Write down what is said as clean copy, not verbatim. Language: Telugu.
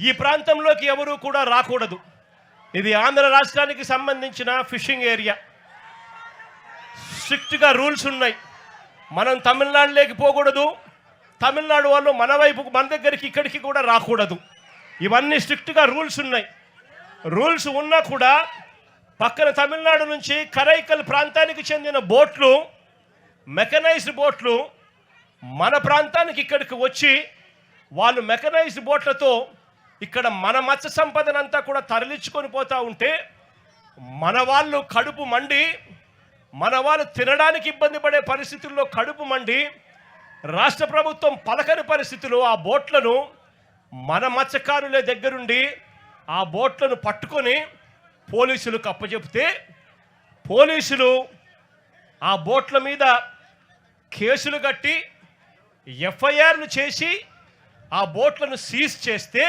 ఈ ప్రాంతంలోకి ఎవరు కూడా రాకూడదు. ఇది ఆంధ్ర రాష్ట్రానికి సంబంధించిన ఫిషింగ్ ఏరియా. స్ట్రిక్ట్గా రూల్స్ ఉన్నాయి. మనం తమిళనాడులోకి పోకూడదు, తమిళనాడు వాళ్ళు మన వైపుకు మన దగ్గరికి ఇక్కడికి కూడా రాకూడదు. ఇవన్నీ స్ట్రిక్ట్గా రూల్స్ ఉన్నాయి. రూల్స్ ఉన్నా కూడా పక్కన తమిళనాడు నుంచి కరైకల్ ప్రాంతానికి చెందిన బోట్లు, మెకనైజ్డ్ బోట్లు మన ప్రాంతానికి ఇక్కడికి వచ్చి వాళ్ళు మెకనైజ్డ్ బోట్లతో ఇక్కడ మన మత్స్య సంపదనంతా కూడా తరలించుకొని పోతూ ఉంటే మన వాళ్ళు కడుపు మండి, మన వాళ్ళు తినడానికి ఇబ్బంది పడే పరిస్థితుల్లో కడుపు మండి రాష్ట్ర ప్రభుత్వం పలకని పరిస్థితుల్లో ఆ బోట్లను మన మత్స్యకారుల దగ్గరుండి ఆ బోట్లను పట్టుకొని పోలీసులకు అప్పచెప్తే పోలీసులు ఆ బోట్ల మీద కేసులు కట్టి ఎఫ్ఐఆర్లు చేసి ఆ బోట్లను సీజ్ చేస్తే